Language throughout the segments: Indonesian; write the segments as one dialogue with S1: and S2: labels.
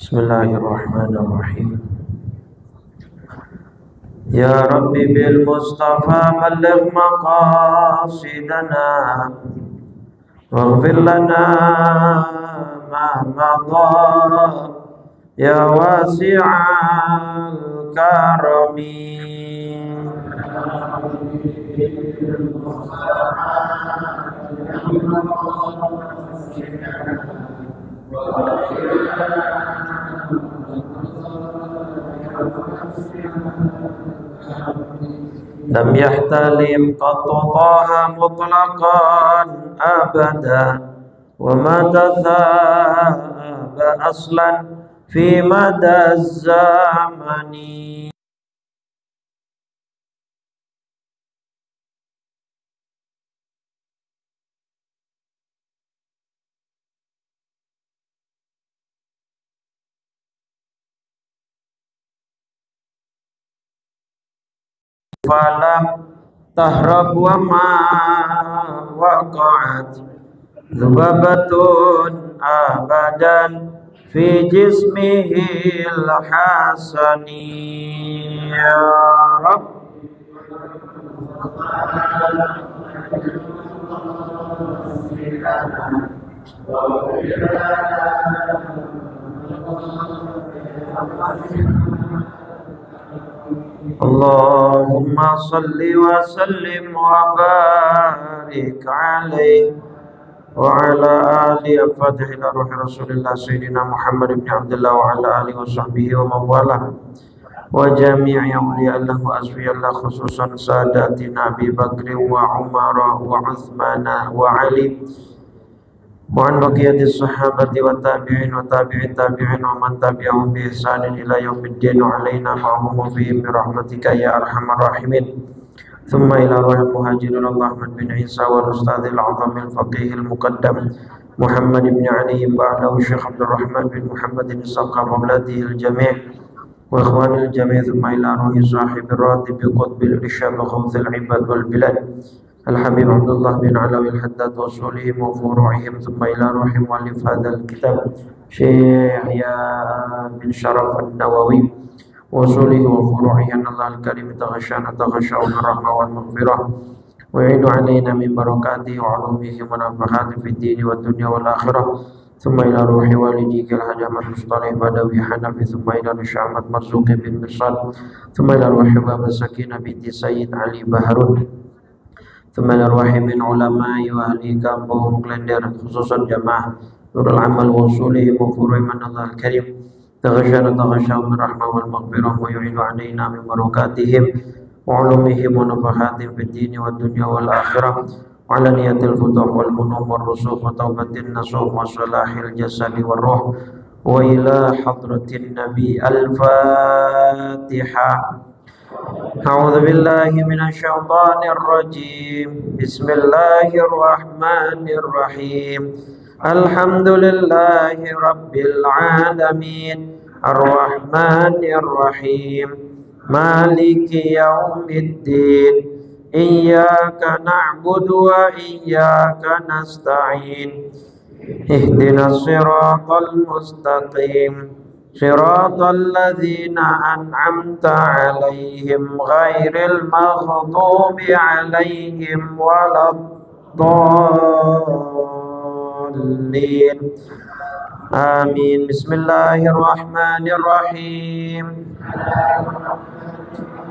S1: Bismillahirrahmanirrahim. Ya Rabbi bil Mustafa balligh maqasidana waghfir lana ma madha ya wasi'al karami. Lam yahtalim qattu taha mutlaqan abada wa ma tathaba aslan fi mada zamani. Falam tahrab wa ma waqa'at dhubabatun abadan fi jismihil hasani. Ya Rabb, Allahumma salli wa sallim wa barik alaihi wa ala ali al-fatih ila ruhi rasulillah sayyidina Muhammad ibn Abdullah wa ala alihi wa sahbihi wa mawalah wa jami'i awliya Allah wa asfiya Allah khususan sadatina Abi Bakr wa Umar wa Uthman wa Ali wa an baqiyati sahabati wa tabi'in wa tabi'in tabi'in wa man tabi'ahum bi ihsanin ila yaumiddin wa alaina ma'hum fi rahmatika ya arhamar rahimin. Thumma ila ruhil muhajirin Ahmad bin Isa wal ustadzil azam al faqih al muqaddam Muhammad ibn Ali ba'dahu Syekh Abdul Rahman bin Muhammad bin Saqqa maulatihi al jami' wa ikhwanil jami'. Thumma ila ruhi sahib ratib qutbil irsyad wa khawzil ibad wal bilad Al-Habib Abdullah bin Alawi al-Haddad wa usulihim wa furu'ihim. Thumma ila ruhi muallif hadzal kitab Syekh Yahya bin Sharaf an-Nawawi wa usulihi wa furu'ihi. Allah al-Karim taghashana taghasha'un rahmah wal maghfirah wa yu'idu alaina min barakatihi wa ulumihi wa nafahatihi fid dini wa dunya wal akhirah. Thumma ila ruhi walidika al-Hajamat Mustalih Badawi Hanafi. Thumma ila Syahmat Marzuqi bin Misal. Thumma ila ruhi Baba Sakinah binti Sayyid Ali Baharun. Thumma ila ruhi min ulama'i wa ahli kampung Klender khususan jamaah Nurul Amal wa usulihi wa furu'i man Allah al-Karim taghashana taghasha'u min rahmah wal maghfirah wa yu'idu alaina min barakatihim wa ulumihim wa nafahatihim fid dini wa dunya wal akhirah wa ala niyatil futuh wal munum wal rusukh wa taubatin nasuh wa salahil jasadi wal ruh wa ila hadratin nabi. Al-Fatihah. A'udzu billahi minasy syaithanir rajim. Bismillahirrahmanirrahim. Alhamdulillahi rabbil alamin. Arrahmanir rahim. Maliki yaumiddin. Iyyaka na'budu wa iyyaka nasta'in. Ihdinas siratal mustaqim. Siratal ladzina an'amta 'alaihim ghairil maghdubi 'alaihim waladdallin. Amin. Bismillahirrahmanirrahim.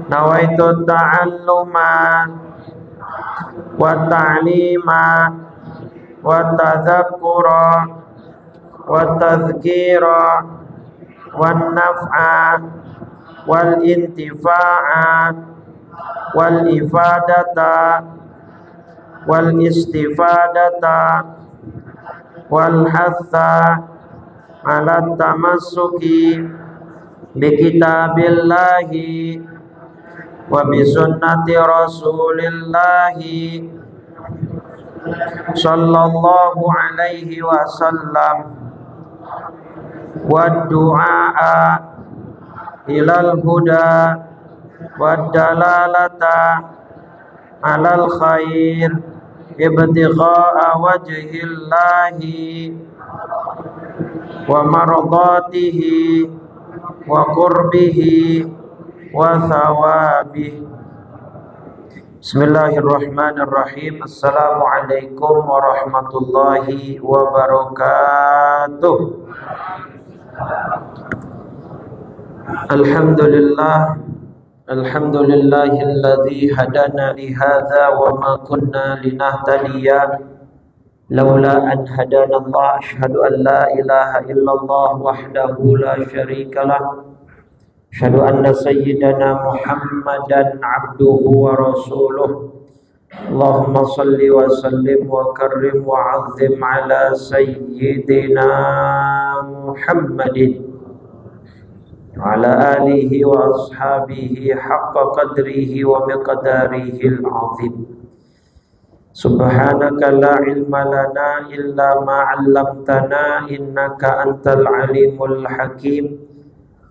S1: Nawaitu ta'alluma wa ta'lima wa tadhakkura wa tadhkira wan naf'a wal intifa'a wal ifadata wal istifadata wal hatha ala tamassuki bi kitabillahi wa bi sunnati rasulillahi sallallahu alaihi wasallam wa du'a ilal huda wa dalalata alal khair ibtigha'a wajhillahi wa maradatihi wa qurbihi wa thawabihi. Bismillahirrahmanirrahim. Assalamualaikum warahmatullahi wabarakatuh. Alhamdulillahilladzi hadana li hadza wa ma kunna linahtadiya laula an hadana Allah. Asyhadu an la ilaha illallah wahdahu la syarikalah. Asyhadu anna sayyidana Muhammadan abduhu wa rasuluh. Allahumma salli wa sallim wa karrim wa azim ala sayyidina Muhammadin wa ala alihi wa ashabihi haqqa qadrihi wa miqdarihi al-azim. Subhanaka la ilma lana illa ma 'allamtana innaka antal alimul hakim.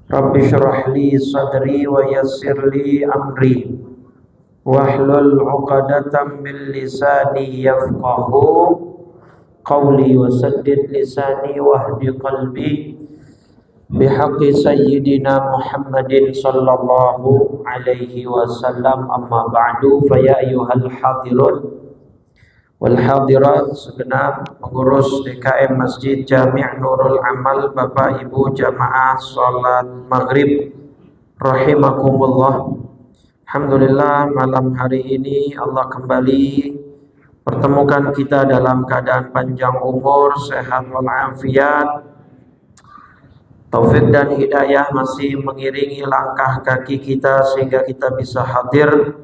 S1: Rabbi shrah li sadri wa yassir li amri wahlul 'uqdatam min lisani yafqahu qawli wa saddid lisani wahdi qalbi bihaqqi sayyidina Muhammadin sallallahu alaihi wasallam. Amma ba'du, fa ya ayyuhal hadirun wal hadirat, segenap pengurus DKM Masjid Jami' Nurul Amal, Bapak Ibu jamaah salat maghrib rahimakumullah. Alhamdulillah, malam hari ini Allah kembali pertemukan kita dalam keadaan panjang umur, sehat walafiat. Taufik dan hidayah masih mengiringi langkah kaki kita sehingga kita bisa hadir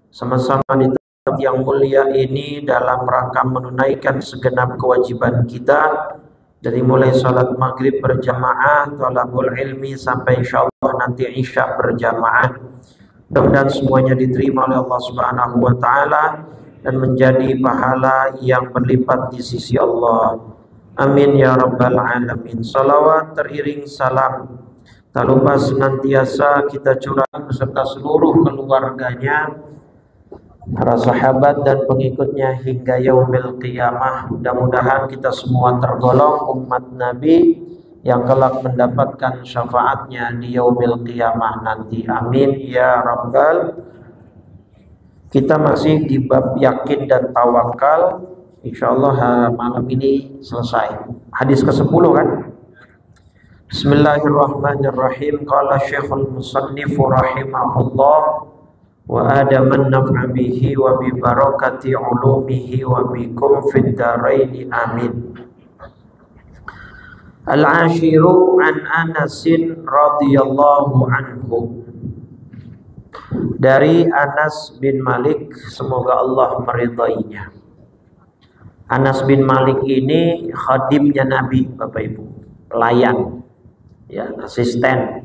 S1: sama-sama di yang mulia ini dalam rangka menunaikan segenap kewajiban kita, dari mulai salat maghrib berjamaah, thalabul ilmi, sampai insyaallah nanti isya berjamaah. Mudah-mudahan semuanya diterima oleh Allah Subhanahu wa taala dan menjadi pahala yang berlipat di sisi Allah. Amin ya rabbal alamin. Salawat teriring salam tak lupa senantiasa kita curahkan beserta seluruh keluarganya, para sahabat dan pengikutnya hingga yaumil qiyamah. Mudah-mudahan kita semua tergolong umat Nabi yang kelak mendapatkan syafaatnya di yaumil qiyamah nanti. Amin ya rabbal. Kita masih di bab yakin dan tawakal. Insyaallah malam ini selesai. Hadis ke-10 kan? Bismillahirrahmanirrahim. Qala Syekhul Musannif rahimahullah wa adaman naf'a bihi wa bi barakati ulumihi wa bikum fid daraini amin. Al-ashiru an Anasin radhiyallahu anhu. Dari Anas bin Malik, semoga Allah meridainya. Anas bin Malik ini khadimnya Nabi, Bapak Ibu, pelayan, ya, asisten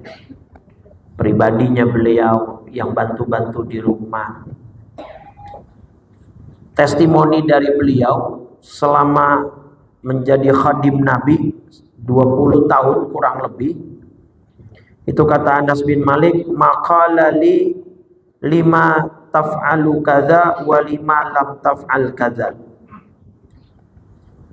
S1: pribadinya beliau yang bantu-bantu di rumah. Testimoni dari beliau selama menjadi khadim Nabi 20 tahun kurang lebih. Itu kata Anas bin Malik, maqala li lima taf'alu kadza wa lima lam taf'al kadza.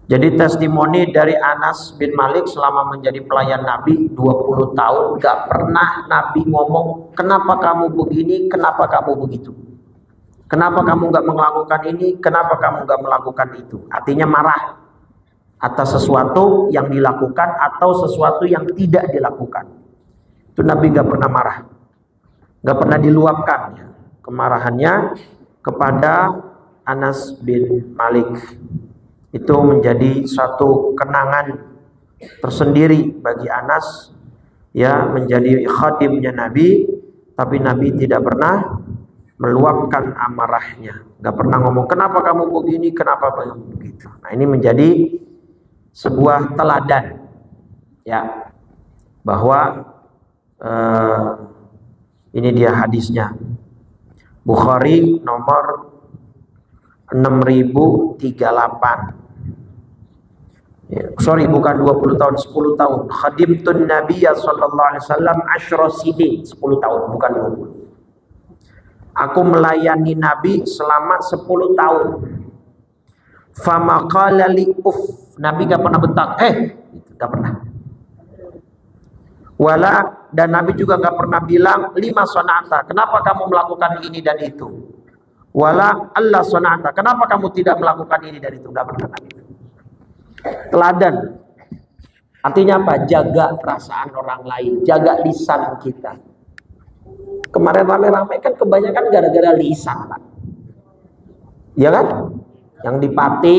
S1: Jadi testimoni dari Anas bin Malik selama menjadi pelayan Nabi 20 tahun, gak pernah Nabi ngomong, kenapa kamu begini, kenapa kamu begitu, kenapa kamu gak melakukan ini, kenapa kamu gak melakukan itu. Artinya marah atas sesuatu yang dilakukan atau sesuatu yang tidak dilakukan. Itu Nabi gak pernah marah, gak pernah diluapkan ya, kemarahannya kepada Anas bin Malik. Itu menjadi satu kenangan tersendiri bagi Anas, ya, menjadi khadimnya Nabi, tapi Nabi tidak pernah meluapkan amarahnya, nggak pernah ngomong kenapa kamu begini, kenapa kamu begitu. Nah, ini menjadi sebuah teladan, ya, bahwa ini dia hadisnya, Bukhari nomor 6038. Sorry, bukan 20 tahun, 10 tahun. Khadimtun Nabiyya sallallahu alaihi wasallam 10 sinin, 10 tahun, bukan 20. Aku melayani Nabi selama 10 tahun. Fama qala li uff. Nabi gak pernah bentak, gak pernah. Wala, dan Nabi juga nggak pernah bilang lima sonata, kenapa kamu melakukan ini dan itu. Wala Allah sonata, kenapa kamu tidak melakukan ini dan itu, nggak pernah Nabi. Teladan artinya apa? Jaga perasaan orang lain, jaga lisan kita. Kemarin rame-rame kan kebanyakan gara-gara lisan, Pak. Ya kan? Yang di Pati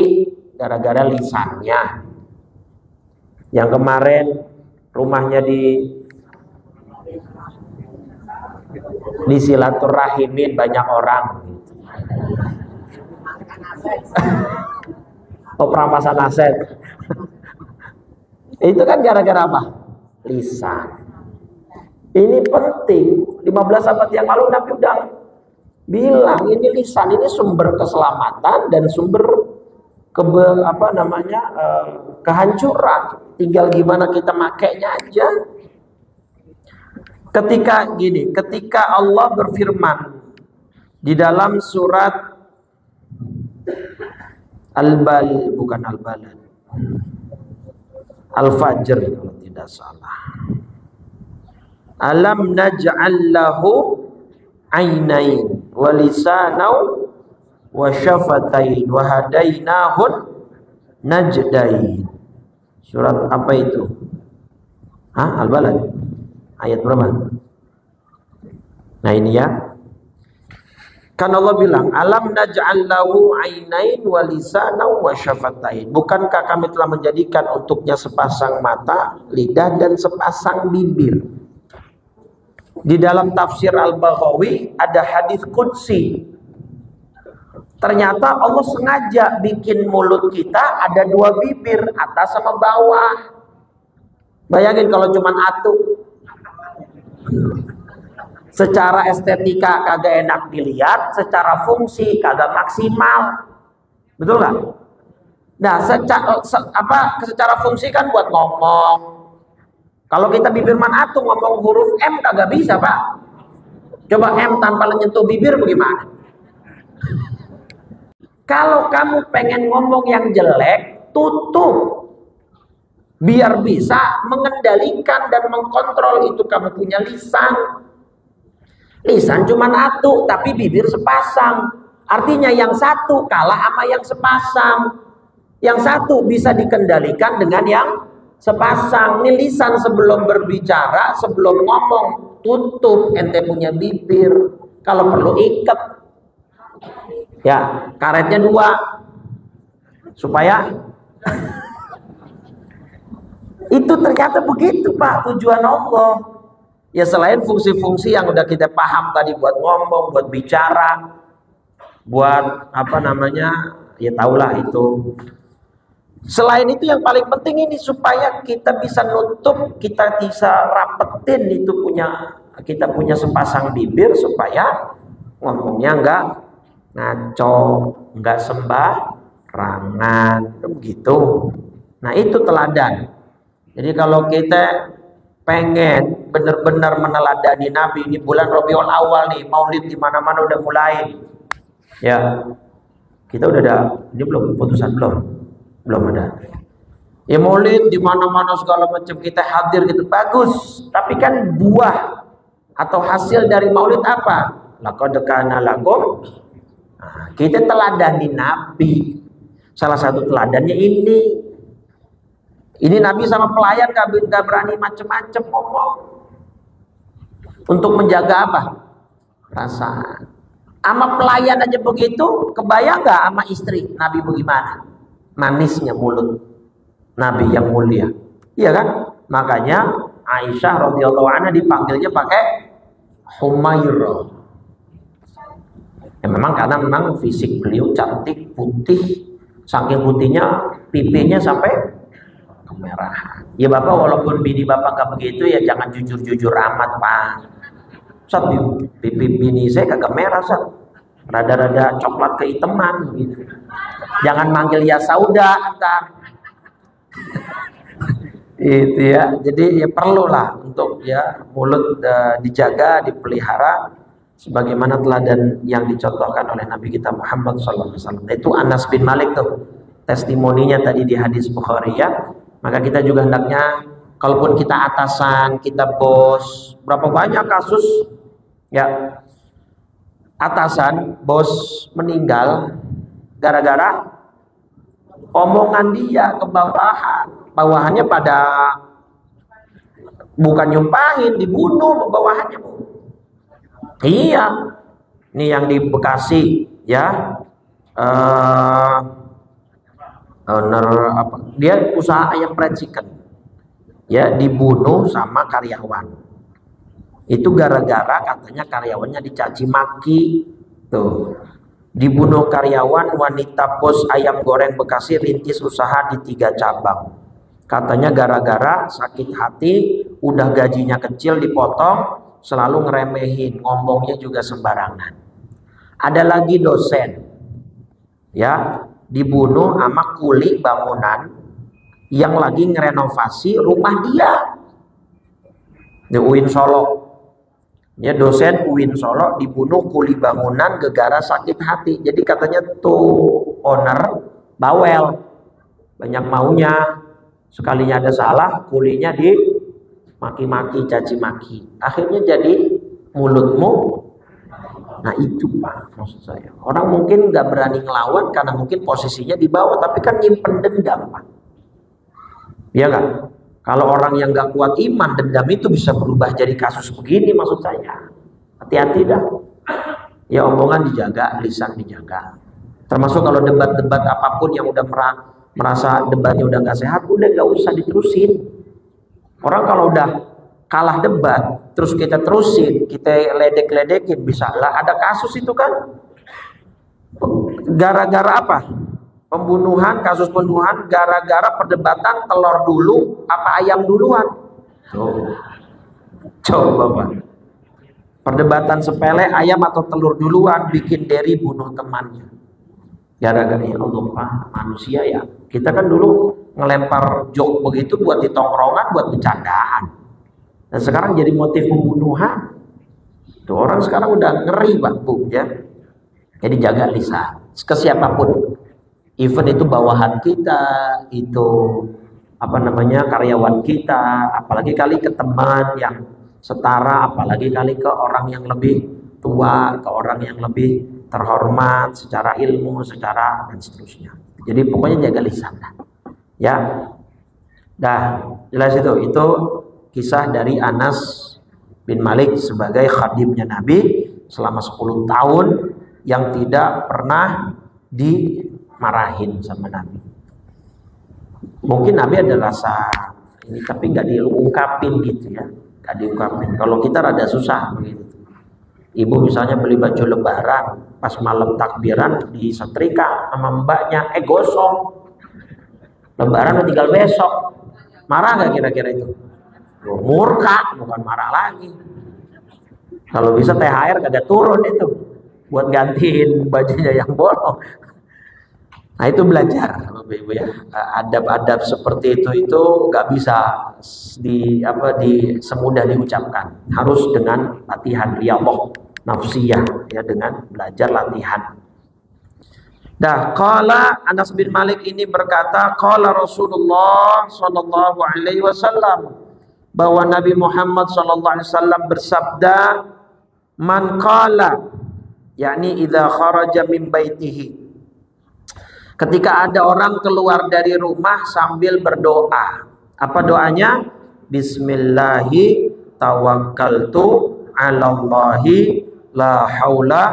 S1: gara-gara lisannya. Yang kemarin rumahnya di silaturrahimin banyak orang. Oh, perampasan aset. Itu kan gara-gara apa? Lisan. Ini penting. 15 abad yang lalu Nabi udah bilang ini lisan ini sumber keselamatan dan sumber kehancuran. Tinggal gimana kita makainya aja. Ketika Allah berfirman di dalam surat Al-Fajr kalau tidak salah. Alam naj'al lahu ainain wa lisanan wa syafatain wa hadainahun najdain. Surat apa itu? Al-Balad. Ayat berapa? Nah ini ya. Kan Allah bilang, alam naj'al lahu ainain wa lisanan wa syafatain. Bukankah kami telah menjadikan untuknya sepasang mata, lidah dan sepasang bibir? Di dalam tafsir Al-Baghawi ada hadis qudsi. Ternyata Allah sengaja bikin mulut kita ada dua bibir, atas sama bawah. Bayangin kalau cuman atu. Secara estetika kagak enak dilihat, secara fungsi kagak maksimal. Betul nggak? Nah, secara fungsi kan buat ngomong. Kalau kita bibir manatu ngomong huruf M kagak bisa, Pak. Coba M tanpa menyentuh bibir bagaimana? Kalau kamu pengen ngomong yang jelek, tutup. Biar bisa mengendalikan dan mengkontrol itu kamu punya lisan. Lisan cuma satu, tapi bibir sepasang. Artinya yang satu kalah sama yang sepasang. Yang satu bisa dikendalikan dengan yang sepasang. Ini lisan sebelum berbicara, sebelum ngomong, tutup. Ente punya bibir. Kalau perlu ikat. Ya, karetnya 2. Supaya itu ternyata begitu, Pak, tujuan Allah. Ya selain fungsi-fungsi yang udah kita paham tadi, buat ngomong, buat bicara, buat ya tahulah itu. Selain itu yang paling penting ini supaya kita bisa nutup, kita bisa rapetin itu kita punya sepasang bibir supaya ngomongnya enggak ngaco, enggak sembarangan, begitu. Nah itu teladan. Jadi kalau kita pengen benar-benar meneladani Nabi, ini bulan Rabiul Awal nih, Maulid di mana-mana udah mulai. Ya, kita udah ada, ini belum putusan belum ada. Ya Maulid di mana-mana segala macam kita hadir gitu, bagus. Tapi kan buah atau hasil dari Maulid apa? Laqad kana lakum. Nah, kita teladani Nabi. Salah satu teladannya ini. Ini Nabi sama pelayan gak berani macem-macem ngomong. Untuk menjaga apa? Perasaan. Sama pelayan aja begitu, kebayang gak sama istri Nabi bagaimana? Manisnya mulut Nabi yang mulia. Iya kan? Makanya Aisyah radhiyallahu anha dipanggilnya pakai Humairah. Ya memang karena fisik beliau cantik, putih. Saking putihnya pipinya sampai kemerahan. Ya Bapak walaupun bini Bapak gak begitu ya jangan jujur-jujur amat, Pak. Pipi bini saya kagak merah, rada-rada coklat kehitaman gitu. Jangan manggil ya sauda entar. Itu ya. Jadi ya perlulah untuk ya mulut dijaga, dipelihara sebagaimana teladan yang dicontohkan oleh Nabi kita Muhammad SAW. Itu Anas bin Malik tuh testimoninya tadi di hadis Bukhari ya. Maka kita juga hendaknya Kalaupun kita atasan, kita bos, berapa banyak kasus ya atasan, bos meninggal gara-gara omongan dia ke bawahan. Bawahannya pada bukan nyumpahin, dibunuh bawahannya. Iya, ini yang di Bekasi ya, owner apa? Dia usaha ayam fried chicken, ya dibunuh sama karyawan. Itu gara-gara katanya karyawannya dicaci maki, tuh. Dibunuh karyawan, wanita bos ayam goreng Bekasi rintis usaha di 3 cabang. Katanya gara-gara sakit hati, udah gajinya kecil dipotong, selalu ngeremehin, ngomongnya juga sembarangan. Ada lagi dosen, ya dibunuh sama kuli bangunan yang lagi ngerenovasi rumah dia di UIN Solo. Ya dosen UIN Solo dibunuh kuli bangunan gegara sakit hati. Jadi katanya tuh owner bawel, banyak maunya. Sekalinya ada salah, kulinya di maki-maki, caci maki. Akhirnya jadi mulutmu. Nah itu Pak, maksud saya. Orang mungkin nggak berani ngelawan karena mungkin posisinya di bawah, tapi kan nyimpen dendam Pak. Iya kan? Kalau orang yang nggak kuat iman, dendam itu bisa berubah jadi kasus begini maksud saya. Hati-hati dah. Ya omongan dijaga, lisan dijaga. Termasuk kalau debat-debat apapun yang udah merasa debatnya udah nggak sehat, udah nggak usah diterusin. Orang kalau udah kalah debat, terus kita terusin, kita ledek-ledekin, bisa lah ada kasus itu kan. Gara-gara apa? Pembunuhan, kasus pembunuhan gara-gara perdebatan telur dulu apa ayam duluan. Coba Pak. Perdebatan sepele ayam atau telur duluan bikin Derry bunuh temannya. Gara-gara ya Allah Pak, manusia ya. Kita kan dulu ngelempar joke begitu buat di tongkrongan, buat bercandaan. Dan sekarang jadi motif pembunuhan. Tuh orang sekarang udah ngeri Pak Bu ya. Jadi jaga lisan ke siapapun. Even itu bawahan kita, itu apa namanya karyawan kita, apalagi kali ke teman yang setara, apalagi kali ke orang yang lebih tua, ke orang yang lebih terhormat secara ilmu, secara dan seterusnya. Jadi pokoknya jaga lisan dah. Ya. Dah, jelas itu kisah dari Anas bin Malik sebagai khadimnya Nabi selama 10 tahun yang tidak pernah dimarahin sama Nabi. Mungkin Nabi ada rasa ini tapi nggak diungkapin gitu ya, nggak diungkapin. Kalau kita rada susah begitu. Ibu misalnya beli baju lebaran, pas malam takbiran disetrika sama mbaknya, gosong. Lebaran tinggal besok. Marah nggak kira-kira itu? Murka, bukan marah lagi. Kalau bisa THR kagak turun itu buat gantiin bajunya yang bolong. Nah itu belajar, Bapak Ibu ya. Adab-adab seperti itu nggak bisa semudah diucapkan. Harus dengan latihan riyadhah nafsiyah ya, dengan belajar latihan. Dah, qala Anas bin Malik ini berkata, qala Rasulullah sallallahu alaihi wasallam, bahwa Nabi Muhammad sallallahu alaihi wasallam bersabda, man qala, yakni idza kharaja min baitihi, ketika ada orang keluar dari rumah sambil berdoa. Apa doanya? Bismillahi tawakkaltu 'alallahi la haula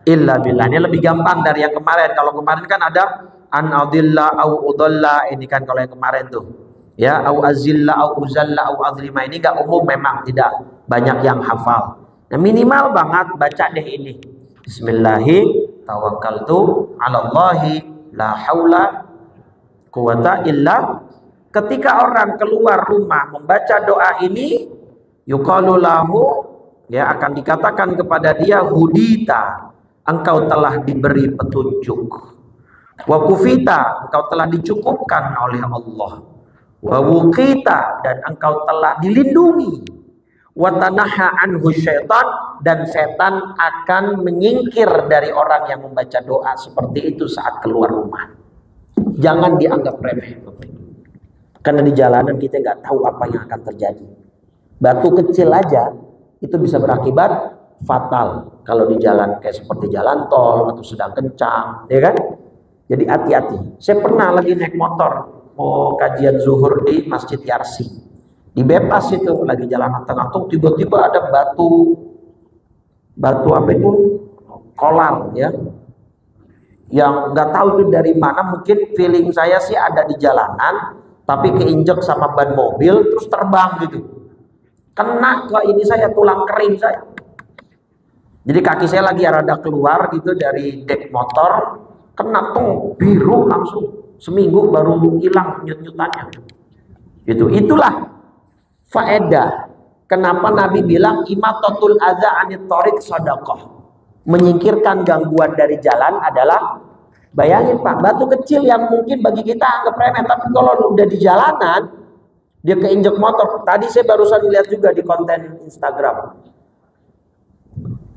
S1: illa billah. Ini lebih gampang dari yang kemarin. Kalau kemarin kan ada an adilla au udalla, ini kan kalau yang kemarin tuh. Ya, au azilla au uzalla au azlima. Ini enggak umum memang, tidak banyak yang hafal. Nah, minimal banget baca deh ini. Bismillahi tawakkaltu 'alallahi la haula quwata illa. Ketika orang keluar rumah membaca doa ini, yuqalu lahu, ya akan dikatakan kepada dia, hudita, engkau telah diberi petunjuk. Wa kufita, engkau telah dicukupkan oleh Allah. Wa wuqita, dan engkau telah dilindungi. Wa tanaha anhu syaitan, dan setan akan menyingkir dari orang yang membaca doa seperti itu saat keluar rumah. Jangan dianggap remeh. Karena di jalanan kita nggak tahu apa yang akan terjadi. Batu kecil aja itu bisa berakibat fatal kalau di jalan kayak seperti jalan tol atau sedang kencang, ya kan? Jadi hati-hati. Saya pernah lagi naik motor mau kajian zuhur di Masjid Yarsi. Di Bebas itu lagi jalan tengah tuh tiba-tiba ada batu apa itu? Kolar ya. Yang nggak tahu itu dari mana, mungkin feeling saya sih ada di jalanan tapi keinjek sama ban mobil terus terbang gitu. Kena ke ini saya, tulang kering saya. Jadi kaki saya lagi rada keluar gitu dari dek motor, kena tuh biru langsung. Seminggu baru hilang nyut-nyutannya. Gitu. Itulah faedah. Kenapa Nabi bilang imatatul adza anit thoriq shadaqah. Menyingkirkan gangguan dari jalan adalah, bayangin Pak, batu kecil yang mungkin bagi kita anggap remeh, tapi kalau udah di jalanan dia keinjek motor. Tadi saya barusan lihat juga di konten Instagram,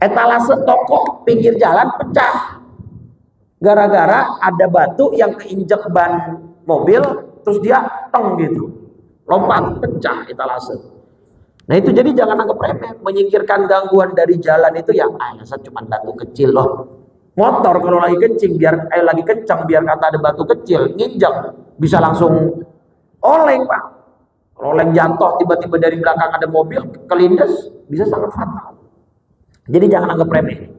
S1: etalase toko pinggir jalan pecah gara-gara ada batu yang keinjek ban mobil, terus dia teng gitu, lompat, pecah etalase. Nah itu jadi jangan anggap remeh. Menyingkirkan gangguan dari jalan itu ya alasan cuma batu kecil loh. Motor kalau lagi kencing lagi kencang biar kata ada batu kecil nginjek bisa langsung oleng Pak. Oleng jatuh tiba-tiba dari belakang ada mobil kelindes bisa sangat fatal. Jadi jangan anggap remeh.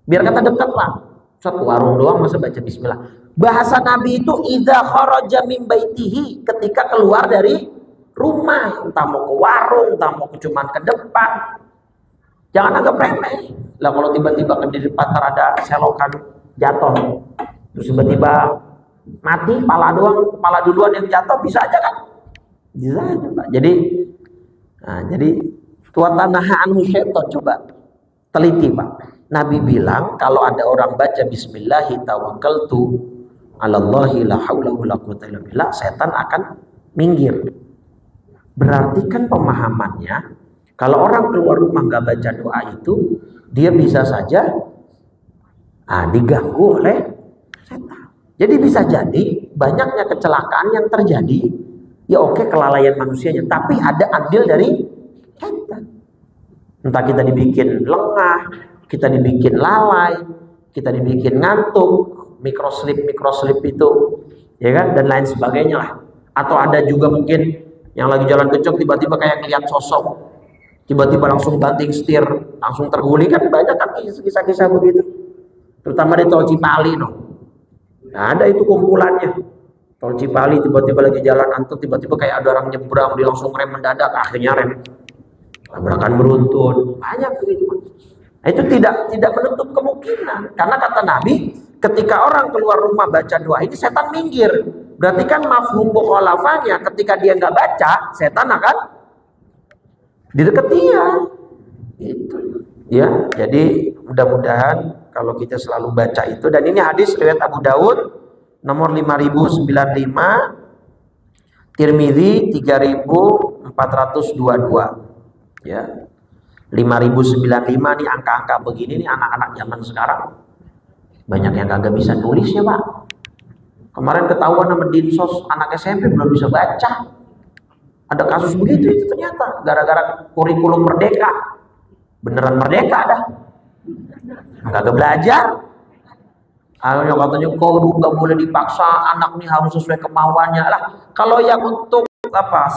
S1: Biar kata dekat lah. Satu warung doang masa baca bismillah. Bahasa Nabi itu idza kharaja min baitihi, ketika keluar dari rumah, entah mau ke warung, entah mau cuman ke depan. Jangan anggap remeh. Lah kalau tiba-tiba di depan ada selokan jatuh, terus tiba-tiba mati, kepala duluan yang jatuh, bisa aja kan? Bisa aja Pak. Jadi tuatanahaan syaitan, coba teliti Pak. Nabi bilang kalau ada orang baca bismillahi tawakkaltu 'alallahi la haula wala quwwata illa billah, setan akan minggir. Berarti kan pemahamannya kalau orang keluar rumah nggak baca doa itu, dia bisa saja diganggu oleh setan. Jadi bisa jadi banyaknya kecelakaan yang terjadi, ya oke kelalaian manusianya, tapi ada andil dari setan. Entah kita dibikin lengah, kita dibikin lalai, kita dibikin ngantuk, mikroslip itu, ya kan, dan lain sebagainya lah. Atau ada juga mungkin yang lagi jalan kencang tiba-tiba kayak ngeliat sosok, tiba-tiba langsung banting setir, langsung terguling, kan banyak kan kisah-kisah begitu. Terutama di tol Cipali Nah, ada itu kumpulannya. Tol Cipali tiba-tiba lagi jalan antuk, tiba-tiba kayak ada orang nyebrang, dia langsung rem mendadak, akhirnya rem. Tabrakan beruntun, banyak begitu. Nah, itu tidak menutup kemungkinan, karena kata Nabi ketika orang keluar rumah baca doa ini setan minggir. Berarti kan mafhum mukhalafahnya, ketika dia nggak baca, setan akan di dekat dia. Itu ya. Jadi mudah-mudahan kalau kita selalu baca itu, dan ini hadis riwayat Abu Daud nomor 5095, Tirmidzi 3422 ya. 5095 nih angka-angka begini nih, anak-anak zaman sekarang banyak yang kagak bisa nulis ya Pak. Kemarin ketahuan sama Dinsos, anak SMP belum bisa baca. Ada kasus begitu itu ternyata gara-gara kurikulum merdeka. Beneran merdeka dah, kagak belajar. Akhirnya katanya kok nggak boleh dipaksa, anak nih harus sesuai kemauannya lah. Kalau yang untuk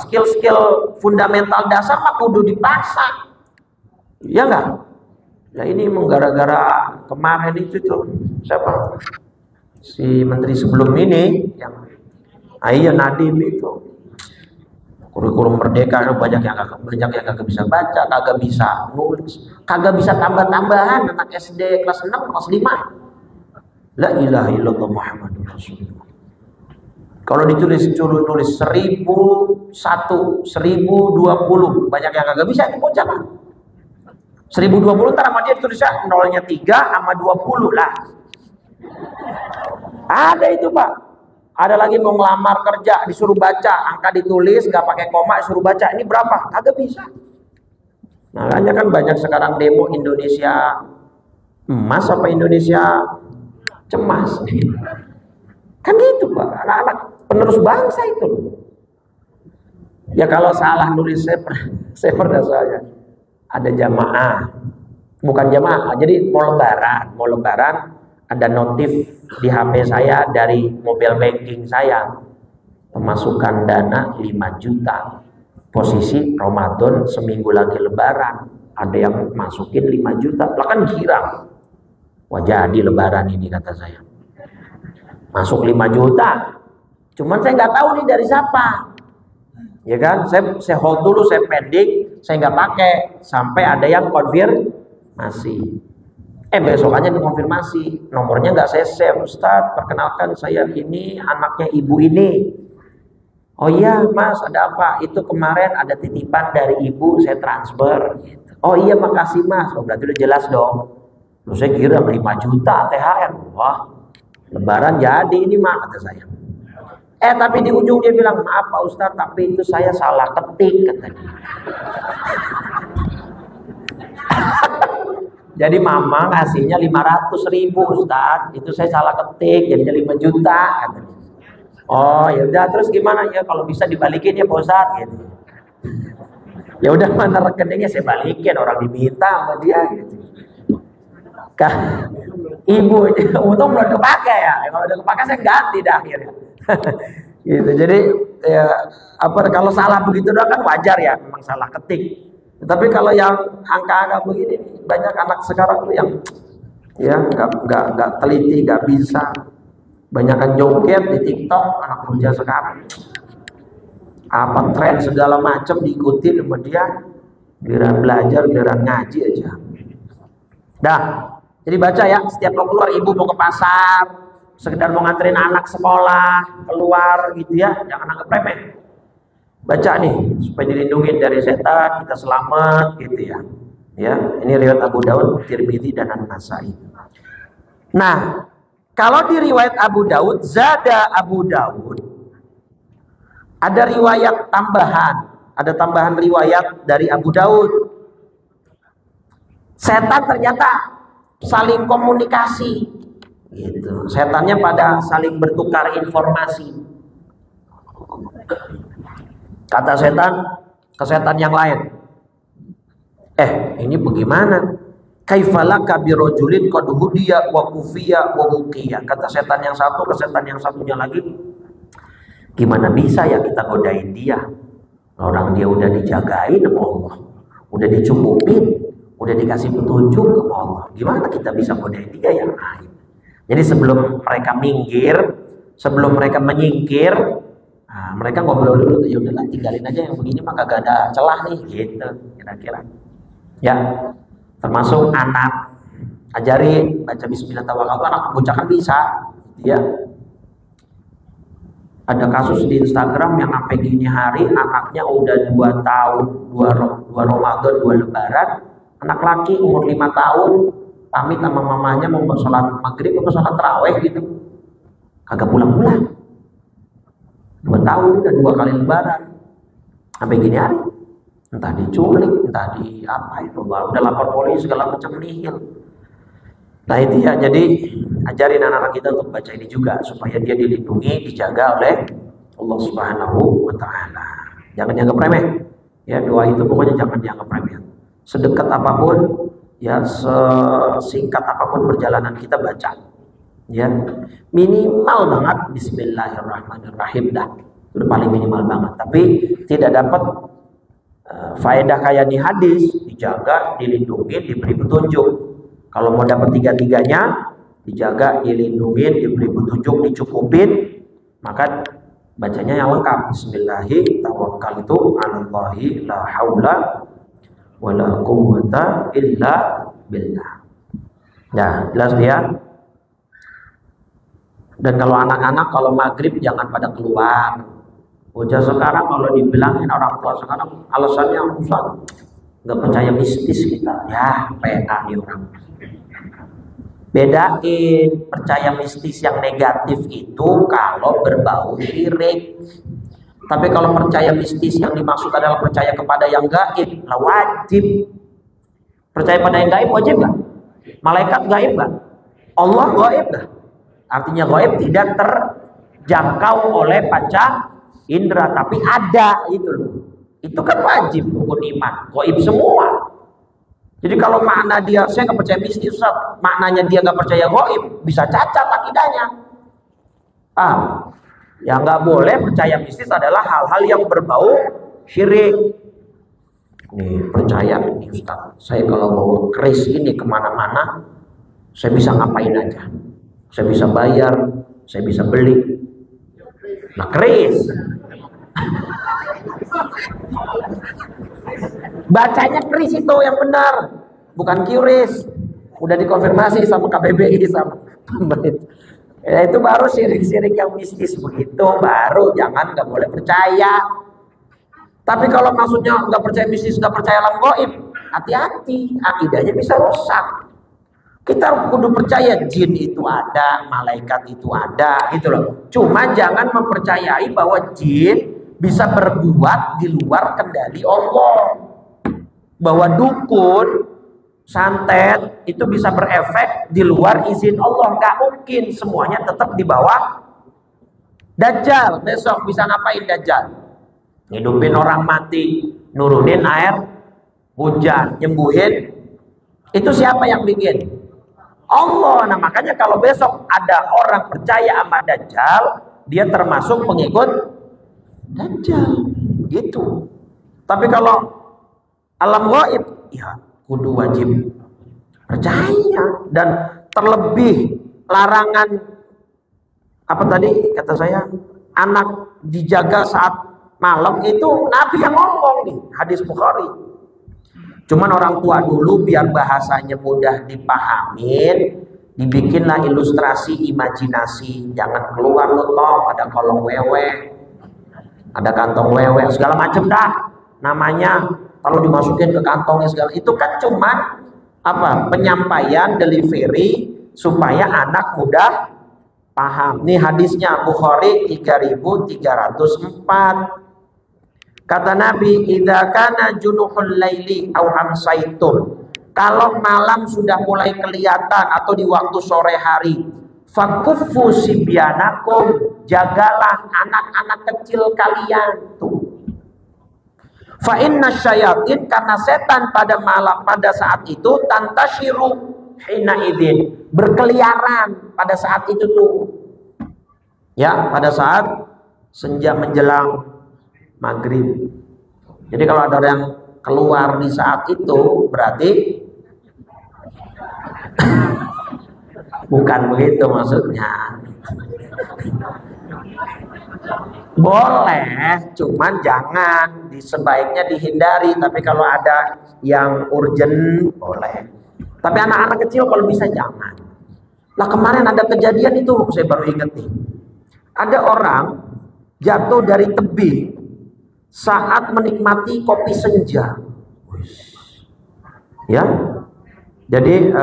S1: skill-skill fundamental dasar mah kudu dipaksa. Ya enggak? Ya ini gara-gara kemarin itu tuh siapa? Si menteri sebelum ini yang Nadiem itu. Kurikulum merdeka banyak yang kagak bisa baca, kagak bisa nulis, kagak bisa tambah-tambahan, anak SD kelas 6, kelas 5. La ilaha illallah Muhammadur Rasulullah. Kalau ditulis 1001, 1020, banyak yang kagak bisa, itu bocah Pak. 1020 ntar sama dia tulisnya nolnya 3 sama 20 lah. Ada itu Pak. Ada lagi mau ngelamar kerja disuruh baca, angka ditulis nggak pakai koma, disuruh baca ini berapa? Kagak bisa. Makanya kan banyak sekarang demo Indonesia emas apa Indonesia cemas. Kan gitu Pak. Anak-anak penerus bangsa itu. Ya kalau salah nulis saya pernah soalnya ada jamaah, bukan jamaah, jadi mau lebaran ada notif di HP saya dari mobile banking saya, pemasukan dana 5 juta, posisi Ramadan seminggu lagi lebaran, ada yang masukin 5 juta, lah kan girang, wah jadi lebaran ini kata saya, masuk 5 juta, cuman saya nggak tahu nih dari siapa, ya kan, saya hold dulu, saya pending, saya nggak pakai sampai ada yang konfirmasi. Besokannya dikonfirmasi, nomornya nggak saya save. Ustadz, perkenalkan saya ini anaknya ibu ini. Oh iya mas, ada apa? Itu kemarin ada titipan dari ibu, saya transfer. Oh iya makasih mas. Oh, berarti udah jelas dong. Terus saya kira 5 juta THR. Wah, lebaran jadi ini mah kata saya. Tapi di ujung dia bilang, maaf Pak Ustadz, tapi itu saya salah ketik katanya. Jadi mama ngasihnya 500.000 Ustadz, itu saya salah ketik, jadinya 5 juta katanya. Oh ya udah, terus gimana ya, kalau bisa dibalikin ya Pak Ustadz gitu. Ya udah, mana rekeningnya saya balikin, orang diminta sama dia gitu. Ibu untung belum kepake ya, kalau udah kepake saya ganti dah akhirnya. Gitu. Jadi ya, kalau salah begitu doang kan wajar ya, memang salah ketik. Tapi kalau yang angka-angka begini, banyak anak sekarang tuh yang ya nggak teliti, nggak bisa, banyakan joget di TikTok anak muda sekarang. Apa tren segala macam diikuti sama dia, giliran belajar, giliran ngaji aja. Dah, jadi baca ya, setiap mau keluar, ibu mau ke pasar, sekedar mau nganterin anak sekolah, keluar gitu ya, jangan anggap remeh. Baca nih supaya dilindungi dari setan, kita selamat gitu ya. Ya, ini riwayat Abu Daud, Tirmidzi dan An-Nasai. Nah, kalau di riwayat Abu Daud, zada Abu Daud, ada riwayat tambahan, ada tambahan riwayat dari Abu Daud. Setan ternyata saling komunikasi gitu. Setannya pada saling bertukar informasi. Kata setan ke setan yang lain, ini bagaimana? Kaifalaka birojulin qad hudiya wa kufiya wa wuqiya. Kata setan yang satu ke setan yang satunya lagi, gimana bisa ya kita godain dia? Orang dia udah dijagain sama Allah, udah dicukupin, udah dikasih petunjuk sama Allah. Gimana kita bisa godain dia yang lain? Jadi sebelum mereka minggir, sebelum mereka menyingkir, mereka ngobrol dulu, ya udahlah tinggalin aja yang begini mah kagak ada celah nih gitu kira-kira. Ya, termasuk anak, ajari baca bismillah tawakkaltu, anak bocah kan bisa ya. Ada kasus di Instagram yang sampai gini hari anaknya udah 2 tahun, 2 Ramadan, 2 Lebaran, anak laki umur 5 tahun pamit sama mamanya mau sholat maghrib atau sholat taraweh gitu, kagak pulang-pulang. 2 tahun udah 2 kali lebaran sampai gini hari, entah diculik, entah di apa itu, udah lapor polisi segala macam nihil. Nah itu ya, jadi ajarin anak-anak kita untuk baca ini juga supaya dia dilindungi, dijaga oleh Allah Subhanahu wa Ta'ala. Jangan dianggap remeh ya, doa itu pokoknya jangan dianggap remeh. Sedekat apapun ya, sesingkat apapun perjalanan kita baca ya, minimal banget bismillahirrahmanirrahim dah, udah paling minimal banget. Tapi tidak dapat faedah kayak di hadis, dijaga, dilindungi, diberi petunjuk. Kalau mau dapat 3-tiganya, dijaga, dilindungi, diberi petunjuk, dicukupin, maka bacanya yang lengkap. Bismillahirrahmanirrahim, tawakkaltu 'alallahi la haula wala quwwata illa billah. Nah, jelas dia. Dan kalau anak-anak kalau maghrib jangan pada keluar. Bocah sekarang kalau dibilangin orang tua sekarang alasannya Ustaz nggak percaya mistis kita. Ya, PA nih orang. Bedain percaya mistis yang negatif itu kalau berbau syirik. Tapi kalau percaya mistis yang dimaksud adalah percaya kepada yang gaib, lah wajib. Percaya pada yang gaib wajib nggak? Malaikat gaib nggak? Allah gaib nggak? Artinya gaib tidak terjangkau oleh panca indera, tapi ada itu loh. Itu kan wajib rukun iman, gaib semua. Jadi kalau makna dia, saya nggak percaya mistis, Ustaz, maknanya dia nggak percaya gaib, bisa cacat akidahnya. Yang nggak boleh percaya mistis adalah hal-hal yang berbau syirik. Nih percaya nih Ustaz, saya kalau bawa keris ini kemana-mana, saya bisa ngapain aja, saya bisa bayar, saya bisa beli. Nah keris, bacanya keris itu yang benar, bukan QRIS. Udah dikonfirmasi sama KBBI sama pemerintah. Ya, itu baru syirik-syirik yang mistis begitu, baru jangan, nggak boleh percaya. Tapi kalau maksudnya nggak percaya mistis, nggak percaya alam gaib, hati-hati, akidahnya bisa rusak. Kita kudu percaya jin itu ada, malaikat itu ada, gitu loh. Cuma jangan mempercayai bahwa jin bisa berbuat di luar kendali Allah. Bahwa dukun, santet itu bisa berefek di luar izin Allah. Nggak mungkin, semuanya tetap di bawah. Dajjal besok bisa ngapain Dajjal? Hidupin orang mati, nurunin air hujan, nyembuhin. Itu siapa yang bikin? Allah. Nah makanya kalau besok ada orang percaya sama Dajjal, dia termasuk pengikut Dajjal gitu. Tapi kalau alam gaib, ya kudu wajib percaya. Dan terlebih larangan apa tadi kata saya, anak dijaga saat malam, itu Nabi yang ngomong nih, hadis Bukhari. Cuman orang tua dulu biar bahasanya mudah dipahamin, dibikinlah ilustrasi imajinasi. Jangan keluar lo toh, ada kolong wewe, ada kantong wewe, segala macam dah namanya. Kalau dimasukin ke kantongnya segala, itu kan cuman apa, penyampaian, delivery supaya anak mudah paham. Nih hadisnya Bukhari 3304. Kata Nabi, idza kana junuhul laili aw amsaitum, kalau malam sudah mulai kelihatan atau di waktu sore hari, fakuffu sibyanakum, jagalah anak-anak kecil kalian. Tuh. Fa inna syayatin, karena setan pada malam pada saat itu, tantashiru hina idzin, berkeliaran pada saat itu tuh. Ya, pada saat senja menjelang maghrib. Jadi kalau ada yang keluar di saat itu, berarti bukan begitu maksudnya. Boleh, cuman jangan, sebaiknya dihindari. Tapi kalau ada yang urgent boleh. Tapi anak-anak kecil kalau bisa jangan. Lah kemarin ada kejadian itu, saya baru ingat nih. Ada orang jatuh dari tebing saat menikmati kopi senja. Ya, jadi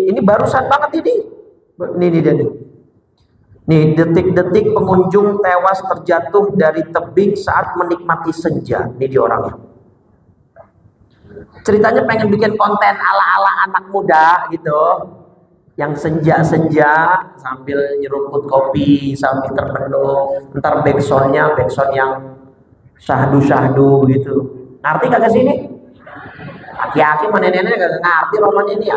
S1: ini barusan banget ini. Ini dia nih. Nih detik-detik pengunjung tewas terjatuh dari tebing saat menikmati senja. Ini dia orangnya. Ceritanya pengen bikin konten ala-ala anak muda gitu, yang senja-senja sambil nyeruput kopi sambil termenung. Ntar backsoundnya backsound yang syahdu-syahdu gitu. Ngerti kagak sini? Aki-aki sama nenek-nenek kagak ngerti roman ini ya.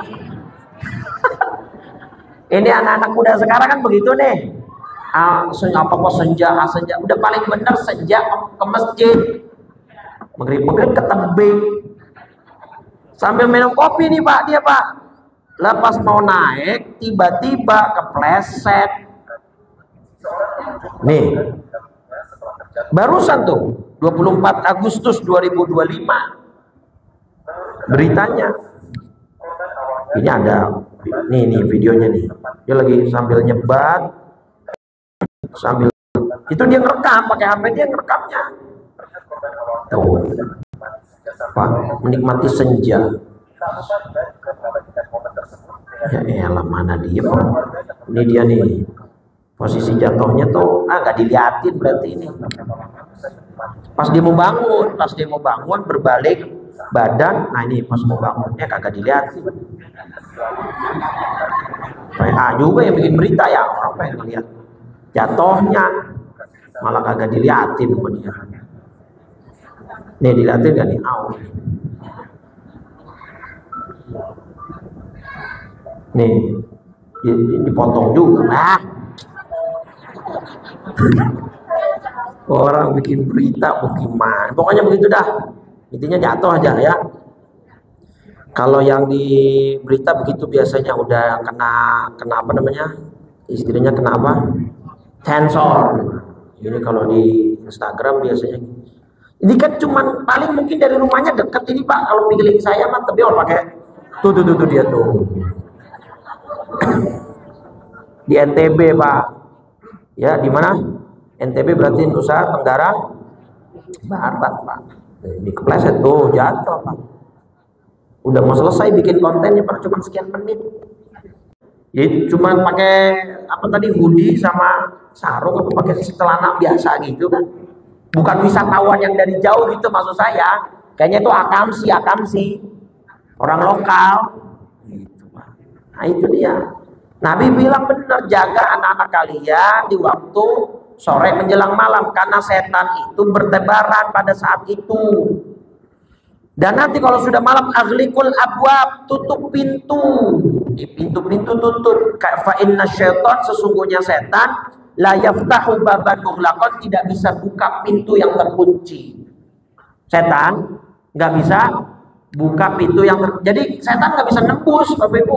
S1: Ini anak-anak muda sekarang kan begitu nih. Apa senja, udah paling bener senja ke masjid, maghrib ke tebing sambil minum kopi nih Pak, dia Pak. Lepas mau naik tiba-tiba kepleset. Nih barusan tuh 24 Agustus 2025 beritanya. Ini ada nih videonya nih, dia lagi sambil nyebat, sambil itu dia ngerekam pakai HP, dia ngerekamnya tuh Pak, menikmati senja. Ya elah, mana dia Pak? Ini dia nih, posisi jatuhnya tuh nggak diliatin berarti ini. Pas dia mau bangun berbalik badan, nah ini pas mau bangunnya kagak diliatin. PA juga yang bikin berita ya, orang pengen ngeliat jatuhnya malah kagak diliatin sama dia. Nih dilihatin gak nih? Au. Nih dipotong juga. Nah, orang bikin berita bagaimana? Pokoknya begitu dah. Intinya jatuh aja ya. Kalau yang di berita begitu biasanya udah kena apa namanya? Istilahnya kena apa? Sensor. Ini kalau di Instagram biasanya. Ini kan cuman paling mungkin dari rumahnya dekat ini Pak. Kalau pilih saya mah tebior pakai tuh dia tuh. Di NTB Pak. Ya di mana? NTB berarti Nusa Tenggara Barat Pak. Di kepleset tuh jatuh Pak. Udah mau selesai bikin kontennya Pak, cuma sekian menit. Ya cuman pakai apa tadi hoodie sama sarung atau pakai celana biasa gitu kan. Bukan wisatawan yang dari jauh gitu maksud saya. Kayaknya itu akamsi orang lokal gitu Pak. Nah itu dia. Nabi bilang benar, jaga anak-anak kalian di waktu sore menjelang malam karena setan itu bertebaran pada saat itu. Dan nanti kalau sudah malam aghliqul abwab, tutup pintu. Di pintu-pintu tutup. Fa inna syaitan, sesungguhnya setan la yaftahu baban mughlaqan, tidak bisa buka pintu yang terkunci. Setan nggak bisa buka pintu yang jadi setan nggak bisa nembus Bapak Ibu.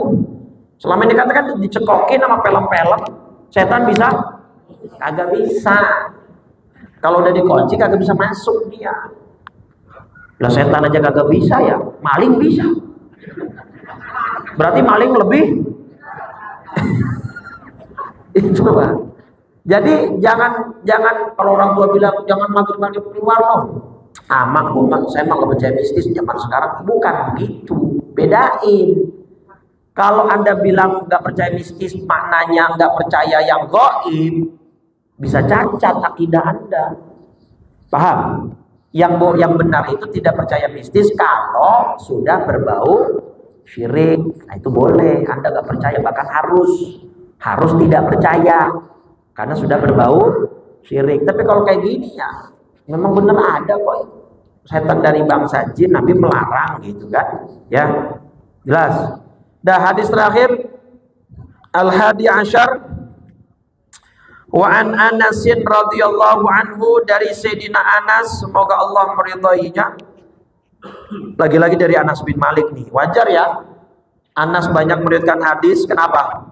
S1: Selama ini dikatakan dicekokin sama pelem-pelem, setan bisa? Kagak bisa. Kalau udah dikunci kagak bisa masuk dia. Lah setan aja kagak bisa ya, maling bisa. Berarti maling lebih itu Pak. Jadi jangan kalau orang tua bilang jangan maghrib keluar loh. Amak saya mah nggak percaya mistis zaman sekarang, bukan begitu. Bedain. Kalau Anda bilang nggak percaya mistis, maknanya nggak percaya yang gaib, bisa cacat akidah Anda. Paham? Yang benar itu tidak percaya mistis kalau sudah berbau syirik. Nah, itu boleh. Anda nggak percaya, bahkan harus tidak percaya karena sudah berbau syirik. Tapi kalau kayak gini ya memang benar ada kok setan dari bangsa jin, Nabi melarang gitu kan ya, jelas. Dah hadis terakhir al-hadi asyar wa an Anasin radhiyallahu anhu, dari Sayyidina Anas, semoga Allah meridainya. Lagi-lagi dari Anas bin Malik nih. Wajar ya Anas banyak meriwayatkan hadis. Kenapa?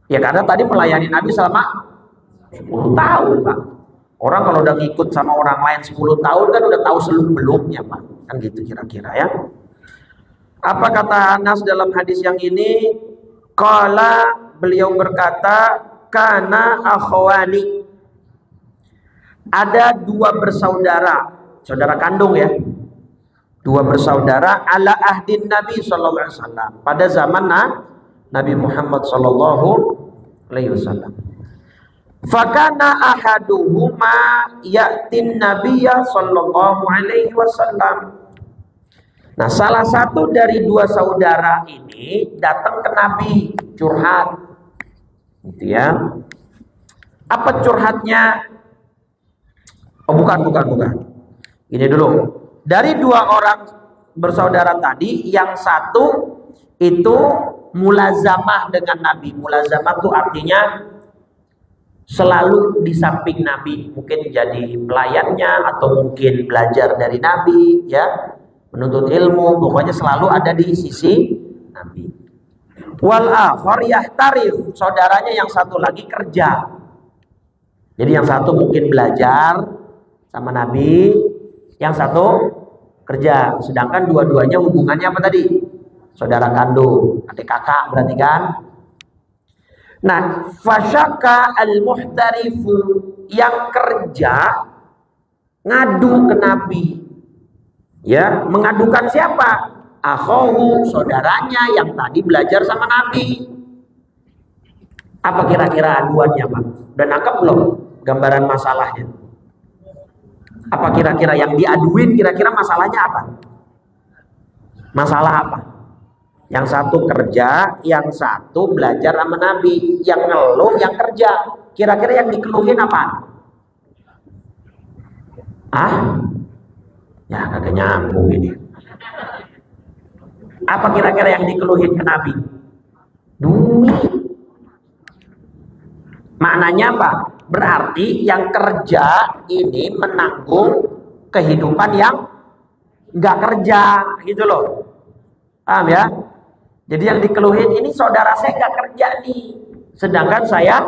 S1: Ya karena tadi melayani Nabi selama 10 tahun Pak. Orang kalau udah ngikut sama orang lain 10 tahun kan udah tahu seluk-beluknya Pak. Kan gitu kira-kira ya. Apa kata Anas dalam hadis yang ini? Qala, beliau berkata, kana akhwani, ada dua bersaudara, saudara kandung ya, dua bersaudara ala ahdin Nabi sallallahu alaihi wasallam, pada zaman Nabi Muhammad sallallahu alaihi wasallam. Fakana ahaduhuma ya'tin nabiyya sallallahu alaihi wasallam. Nah, salah satu dari dua saudara ini datang ke Nabi curhat, gitu ya. Apa curhatnya? Oh, bukan. Ini dulu. Dari dua orang bersaudara tadi, yang satu itu mulazamah dengan Nabi. Mulazamah itu artinya selalu di samping Nabi, mungkin jadi pelayannya atau mungkin belajar dari Nabi, ya. Menuntut ilmu, pokoknya selalu ada di sisi Nabi. Wal akhar yahtarif, saudaranya yang satu lagi kerja. Jadi yang satu mungkin belajar sama Nabi, yang satu kerja. Sedangkan dua-duanya hubungannya apa tadi? Saudara kandung, adik kakak berarti kan? Nah, fasyaka al-muhtarifu, yang kerja ngadu ke Nabi. Ya, mengadukan siapa? Akhahu, saudaranya yang tadi belajar sama Nabi. Apa kira-kira aduannya, Pak? Udah nangkep belum gambaran masalahnya? Apa kira-kira yang diaduin, kira-kira masalahnya apa? Masalah apa? Yang satu kerja, yang satu belajar sama Nabi. Yang ngeluh, yang kerja. Kira-kira yang dikeluhin apa? Ya kagak nyambung ini. Apa kira-kira yang dikeluhin ke Nabi? Duit. Maknanya apa? Berarti yang kerja ini menanggung kehidupan yang nggak kerja gitu loh. Paham ya? Jadi yang dikeluhin ini saudara saya nggak kerja nih, sedangkan saya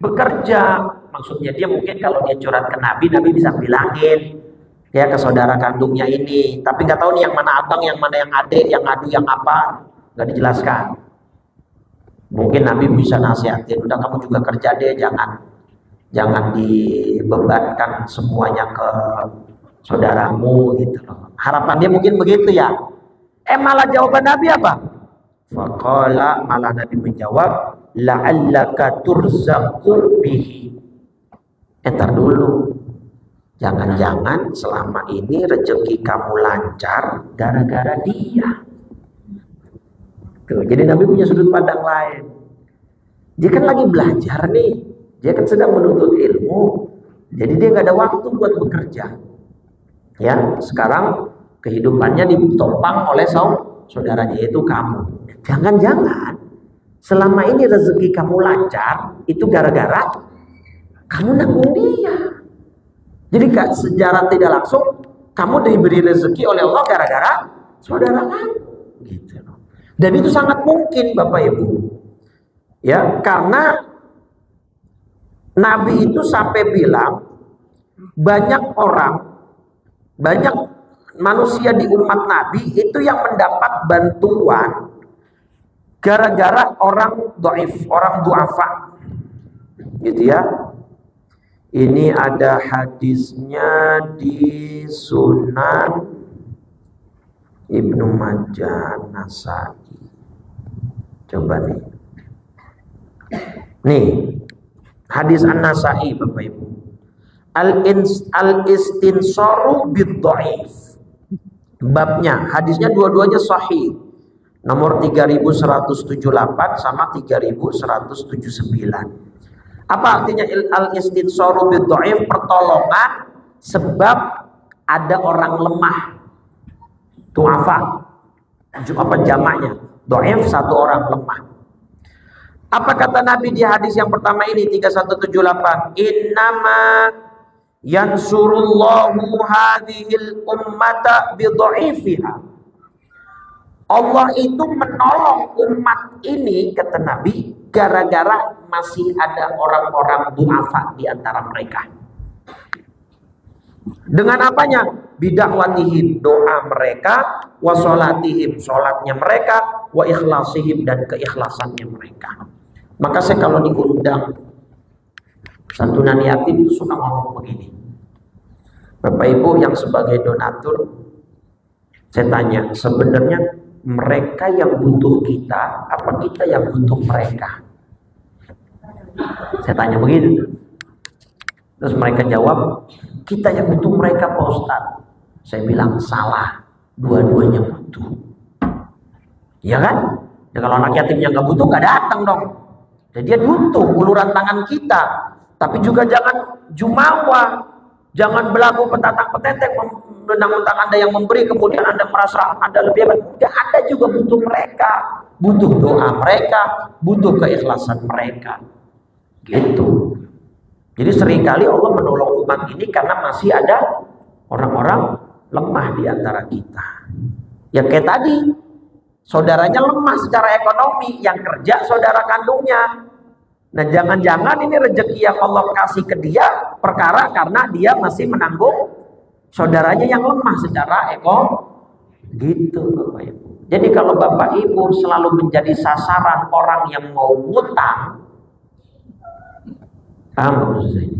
S1: bekerja. Maksudnya dia mungkin kalau dia curhat ke Nabi, Nabi bisa bilangin ya ke saudara kandungnya ini. Tapi nggak tahu nih yang mana abang, yang mana yang adik, yang adu, yang apa, nggak dijelaskan. Mungkin Nabi bisa nasihatin, udah kamu juga kerja deh, jangan dibebankan semuanya ke saudaramu gitu loh. Harapan dia mungkin begitu ya. Malah jawaban Nabi apa? Faqala, malah Nabi menjawab, la'allaka turzaqu bihi. Entar dulu. Jangan-jangan selama ini rezeki kamu lancar gara-gara dia. Tuh, jadi Nabi punya sudut pandang lain. Dia kan lagi belajar nih. Dia kan sedang menuntut ilmu. Jadi dia nggak ada waktu buat bekerja. Ya, sekarang kehidupannya ditopang oleh saudaranya, yaitu kamu. Jangan-jangan selama ini rezeki kamu lancar itu gara-gara kamu nanggung dia. Jadi secara tidak langsung kamu diberi rezeki oleh Allah gara-gara saudara kamu. Gitu. Dan itu sangat mungkin Bapak Ibu. Ya, karena Nabi itu sampai bilang banyak manusia di umat Nabi itu yang mendapat bantuan gara-gara orang dhaif, orang du'afa. Gitu ya. Ini ada hadisnya di Sunan Ibnu Majah, Nasai. Coba nih. Nih, hadis An-Nasai Bapak Ibu. Al-istinsaru bid-dhaif. Babnya, hadisnya dua-duanya sahih. Nomor 3178 sama 3179. Apa artinya al-istinsaru bid-dhaif? Pertolongan sebab ada orang lemah. Du'afa. Apa jamaknya? Dhaif, satu orang lemah. Apa kata Nabi di hadis yang pertama ini 3178? Innama yansurullahu hadhil ummata bidha'ifiha. Allah itu menolong umat ini, kata Nabi, gara-gara masih ada orang-orang du'afa di antara mereka. Dengan apanya? Bidakwatihim, doa mereka, wa sholatihim, sholatnya mereka, wa ikhlasihim, dan keikhlasannya mereka. Maka saya kalau diundang santunan yatim itu suka ngomong begini. Bapak Ibu yang sebagai donatur, saya tanya, sebenarnya mereka yang butuh kita, apa kita yang butuh mereka? Saya tanya begitu. Terus mereka jawab, kita yang butuh mereka Pak Ustadz. Saya bilang salah, dua-duanya butuh. Iya kan? Ya, kalau anak yatimnya nggak butuh, nggak datang dong. Jadi dia butuh uluran tangan kita. Tapi juga jangan jumawa, jangan berlaku petatang-petetek, menentang Anda yang memberi, kemudian Anda merasa Anda lebih hebat. Ya, Anda juga butuh mereka, butuh doa mereka, butuh keikhlasan mereka. Gitu. Jadi seringkali Allah menolong umat ini karena masih ada orang-orang lemah di antara kita. Ya kayak tadi, saudaranya lemah secara ekonomi, yang kerja saudara kandungnya. Nah jangan-jangan ini rezeki yang Allah kasih ke dia perkara karena dia masih menanggung saudaranya yang lemah secara gitu Bapak Ibu. Jadi kalau Bapak Ibu selalu menjadi sasaran orang yang mau ngutang, paham maksud saya?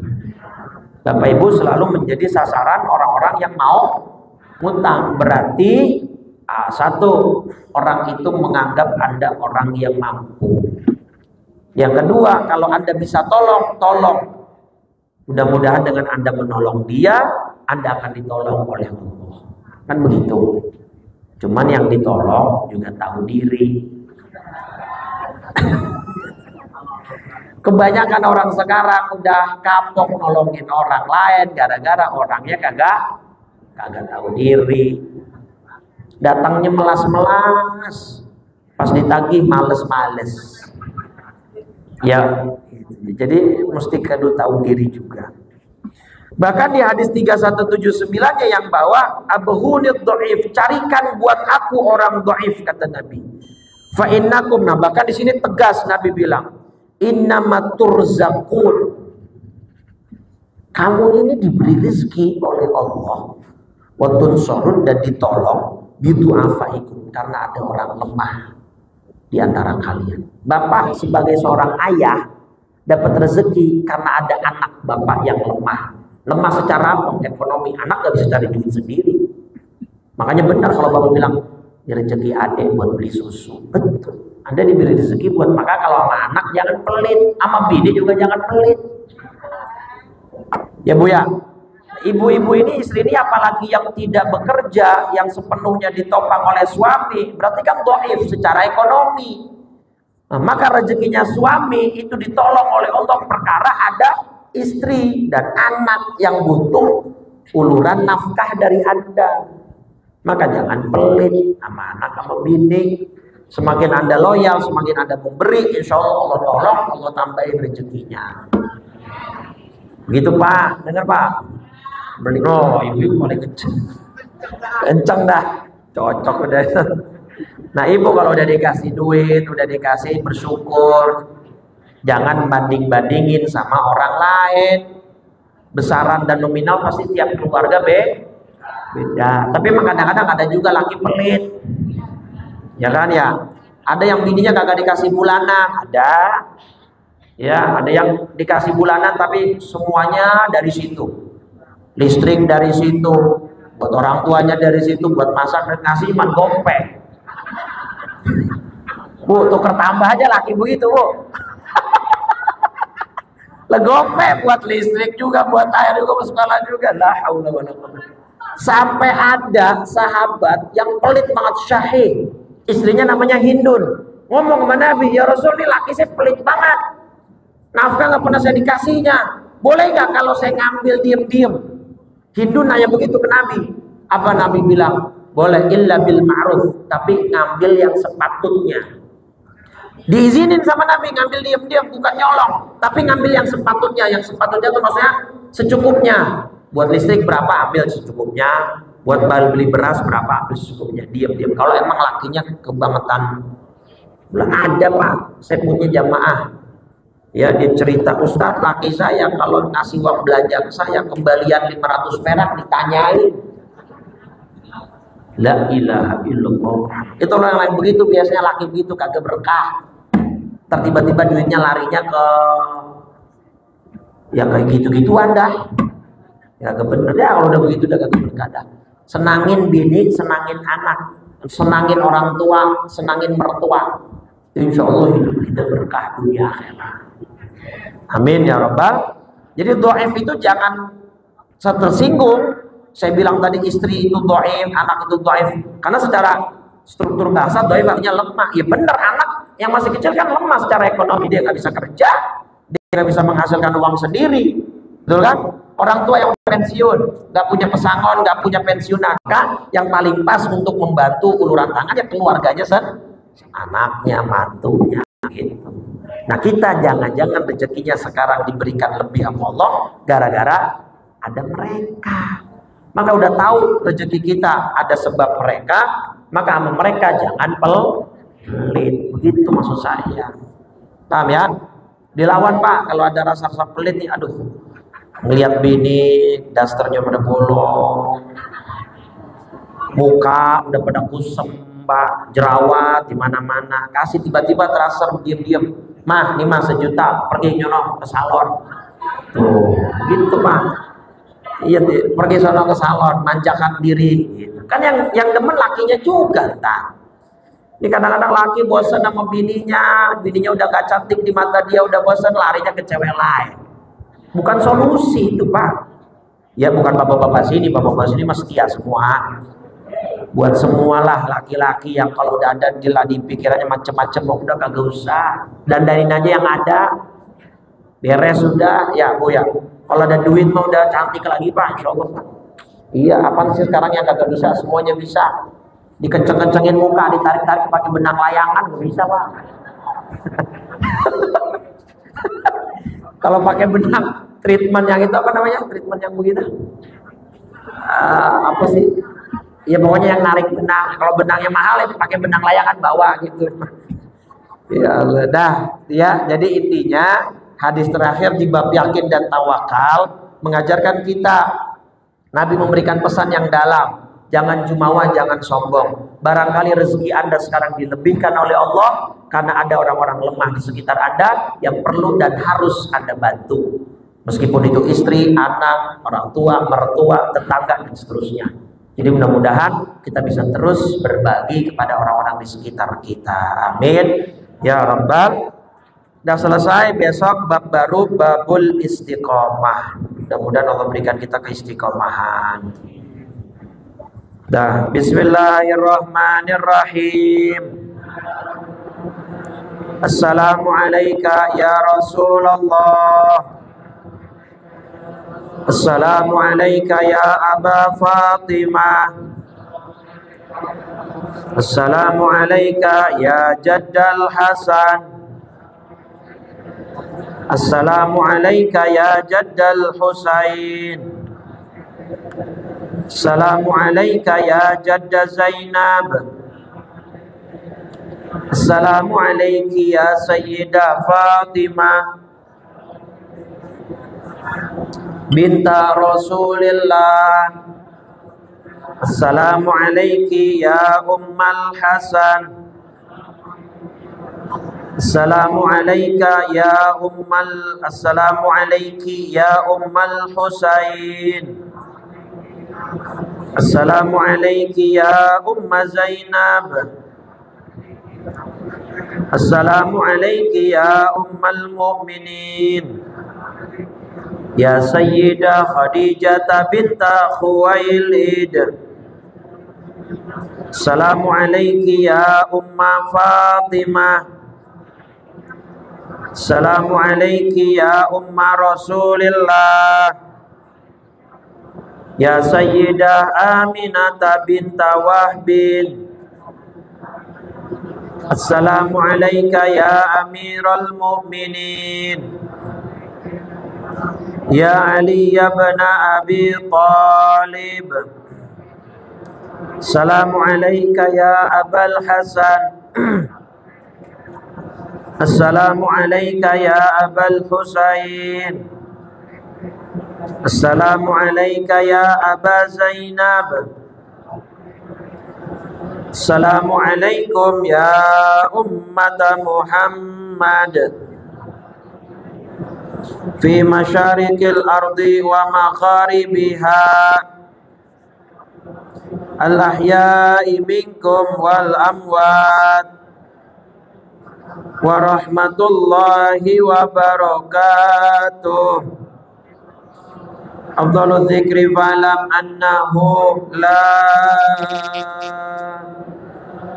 S1: Bapak Ibu selalu menjadi sasaran orang-orang yang mau ngutang, berarti satu, orang itu menganggap Anda orang yang mampu. Yang kedua, kalau Anda bisa tolong. Mudah-mudahan dengan Anda menolong dia, Anda akan ditolong oleh Allah. Kan begitu. Cuman yang ditolong juga tahu diri. Kebanyakan orang sekarang udah kapok nolongin orang lain gara-gara orangnya kagak kagak tahu diri, datangnya melas-melas, pas ditagih males-males. Ya, jadi mesti kudu tahu diri juga. Bahkan di hadis 3179-nya yang bawa abhunid dhaif, carikan buat aku orang dhaif, kata Nabi. Fa innakum, nah bahkan di sini tegas Nabi bilang, innamaturzaqun, kamu ini diberi rezeki oleh Allah, wa tunsurun, dan ditolong bidu'afaikum, karena ada orang lemah di antara kalian. Bapak sebagai seorang ayah dapat rezeki karena ada anak bapak yang lemah. Lemah secara apa? Ekonomi. Anak gak bisa cari duit sendiri. Makanya benar kalau bapak bilang, ini rezeki adik buat beli susu. Betul. Anda diberi rezeki buat, maka kalau sama anak jangan pelit, sama bini juga jangan pelit. Ya Bu ya. Ibu-ibu ini, istri ini apalagi yang tidak bekerja, yang sepenuhnya ditopang oleh suami, berarti kan dhaif secara ekonomi. Nah, maka rezekinya suami itu ditolong oleh Allah perkara ada istri dan anak yang butuh uluran nafkah dari Anda. Maka jangan pelit sama anak sama bini. Semakin Anda loyal, semakin Anda memberi, insya Allah tolong, Allah tambahin rezekinya. Begitu Pak, dengar Pak. Beli, oh ibu paling kenceng dah, cocok udah. Nah ibu kalau udah dikasih duit, udah dikasih, bersyukur. Jangan banding-bandingin sama orang lain. Besaran dan nominal pasti tiap keluarga beda. Tapi kadang-kadang ada juga laki pelit, ya kan ya. Ada yang bininya kagak dikasih bulanan, ada. Ya, ada yang dikasih bulanan tapi semuanya dari situ. Listrik dari situ, buat orang tuanya dari situ, buat masak dan ngasih man gopek. Bu, tuker tambah aja laki begitu Bu. Legope buat listrik juga, buat air juga, buat sekolah juga. La haula wala quwwata. Sampai ada sahabat yang pelit banget, Syahih. Istrinya namanya Hindun. Ngomong sama Nabi, ya Rasul, ini laki saya pelit banget. Nafkah nggak pernah saya dikasihnya. Boleh nggak kalau saya ngambil diem-diem? Hindun nanya begitu ke Nabi. Apa Nabi bilang? Boleh, illa bil ma'ruf, tapi ngambil yang sepatutnya. Diizinin sama Nabi ngambil diam-diam, bukan nyolong, tapi ngambil yang sepatutnya. Yang sepatutnya itu maksudnya secukupnya. Buat listrik berapa, ambil secukupnya. Buat beli beras berapa, ambil secukupnya. Diam-diam. Kalau emang lakinya kebangetan, bilang ada Pak, saya punya jamaah. Ya, dia cerita, Ustaz, laki saya kalau ngasih uang belanja ke saya kembalian 500 perak ditanyain. La ilaha illallah. Itu orang lain begitu, biasanya laki begitu kagak berkah. Tiba-tiba duitnya larinya ke ya kayak gitu-gituan dah. Ya kagak bener ya, kalau udah begitu udah kagak berkah dah. Senangin bini, senangin anak, senangin orang tua, senangin mertua. Insya Allah hidup kita berkah dunia akhirat. Amin ya Rabbal. Jadi dhaif itu jangan tersinggung. Saya bilang tadi istri itu dhaif, anak itu dhaif. Karena secara struktur bahasa dhaif artinya lemah. Ya benar, anak yang masih kecil kan lemah secara ekonomi. Dia nggak bisa kerja, dia nggak bisa menghasilkan uang sendiri. Betul kan? Orang tua yang pensiun, nggak punya pesangon, nggak punya pensiunan. Maka yang paling pas untuk membantu uluran tangan ya keluarganya anaknya, mantunya gitu. Nah kita jangan-jangan rezekinya sekarang diberikan lebih sama Allah gara-gara ada mereka. Maka udah tahu rezeki kita ada sebab mereka, maka sama mereka jangan pelit. Begitu maksud saya. Paham ya? Dilawan Pak kalau ada rasa-rasa pelit nih, aduh. Ngelihat bini dasternya pada bolong, muka udah pada kusem, Pak, jerawat di mana-mana. Kasih tiba-tiba terasa diam-diam. Mah, nih Mas 1 juta, pergi nyono ke salon. Tuh, gitu Pak. Iya, pergi sono ke salon, manjakan diri. Gitu. Kan yang demen lakinya juga, tak. Ini kadang-kadang laki bosan sama bininya udah gak cantik di mata dia, udah bosan, larinya ke cewek lain. Bukan solusi itu Pak. Ya bukan bapak-bapak sini, bapak-bapak sini mah setia semua. Buat semualah laki-laki yang kalau udah ada di pikirannya macam-macam, udah kagak usah. Dandanin aja yang ada. Beres sudah, ya Bu ya. Kalau ada duit mah udah cantik lagi Pak, insya Allah Pak. Iya, apa sih sekarang yang kagak bisa? Semuanya bisa. Dikenceng-kencengin muka, ditarik-tarik pakai benang layangan, nggak bisa Pak. Kalau pakai benang treatment yang itu apa namanya? Treatment yang begitu? Apa sih? Ya pokoknya yang narik benang. Kalau benangnya mahal itu pakai benang layangan bawa gitu. Ya Allah, dah. Ya, jadi intinya hadis terakhir di bab yakin dan tawakal mengajarkan kita, Nabi memberikan pesan yang dalam. Jangan jumawa, jangan sombong. Barangkali rezeki Anda sekarang dilebihkan oleh Allah karena ada orang-orang lemah di sekitar Anda yang perlu dan harus Anda bantu. Meskipun itu istri, anak, orang tua, mertua, tetangga, dan seterusnya. Jadi mudah-mudahan kita bisa terus berbagi kepada orang-orang di sekitar kita. Amin. Ya Rabbal. Sudah selesai, besok bab baru, babul istiqomah. Mudah-mudahan Allah berikan kita keistiqomahan. Dah, bismillahirrahmanirrahim. Assalamualaikum ya Rasulullah. Assalamualaikum ya Aba Fatimah. Assalamualaikum ya Jaddal Hasan. Assalamualaikum ya Jaddal Husain. Assalamualaikum ya Jadda Zainab. Assalamualaikum ya Sayyidah Fatimah binta Rasulillah. Assalamualaikum ya Ummal Hasan. Assalamualaikum ya Ummal Husain. Assalamualaikum ya Umma Zainab. Assalamualaikum ya Ummal Mu'minin. Ya Sayyidah Khadijah binta Khuwailid. Assalamualaikum ya Umma Fatimah. Assalamualaikum ya Umma Rasulillah. Ya Sayyidah Aminah binta Wahbin. Assalamualaikum ya Amirul Mu'minin. Ya Ali ibn Abi Talib. Assalamualaikum ya Abul Hasan. Assalamualaikum ya Abul Husain. Assalamualaikum ya Aba Zainab. Assalamualaikum ya Ummat Muhammad fi masyariqil ardi wa magharibiha al-ahya'i minkum wal amwat wa rahmatullahi wa barakatuh. Afdhalul dzikri fa'lam annahu la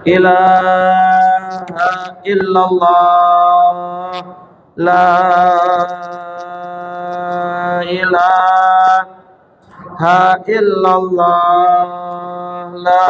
S1: ilaha illallah. La ilaha illallah. La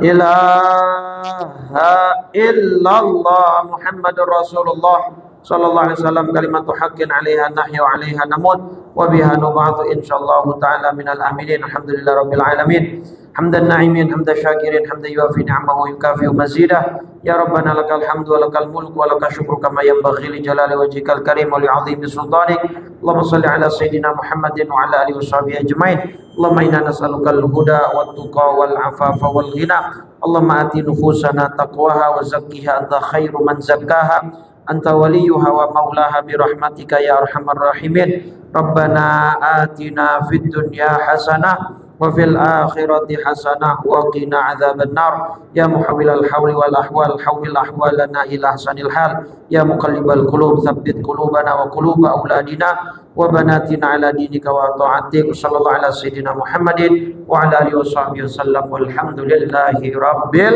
S1: ilaha illallah Muhammadur Rasulullah sallallahu alaihi wasallam. Kalimatu haqqin 'alaiha nahya wa 'alaiha namut wa biha nub'atsu insyaallah ta'ala minal aminin. Alhamdulillahi rabbil alamin. Hamdan na'imin, hamdan syakirin, hamdan yuafi ni'amahu wa yukafi'u mazidah. Ya Rabbana lakal hamdu wa lakal mulku wa lakal syukru kama yanbaghi li jalali wajhikal karim wa li 'azimi sultanik. Allahumma shalli ala sayyidina Muhammadin wa ala alihi washabihi ajmain. Allahumma inna nas'alukal huda wat tuqa wal afafa wal ghina. Allahumma ati nufusana taqwaha wa zakkiha anta khairu man zakkaha. Anta waliyuha wa maulaha birahmatika ya arhamar rahimin. Rabbana atina fid dunya hasanah wa fil akhirati hasanah wa qina adzabannar. Ya muhawwilal hawli wal ahwal hawwil ahwalana ila ahsanil hal. Ya muqallibal qulub tsabbit qulubana wa quluba auladina wa banatina ala dinika wa ta'atik. Sallallahu ala sayyidina Muhammadin wa ala alihi washabbihi wasallam. Walhamdulillahi rabbil.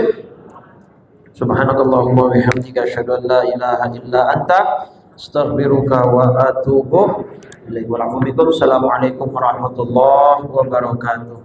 S1: Subhanakallahumma wa bihamdika asyhadu an la ilaha illa anta astaghfiruka wa atubu ilaik. Assalamualaikum warahmatullahi wabarakatuh.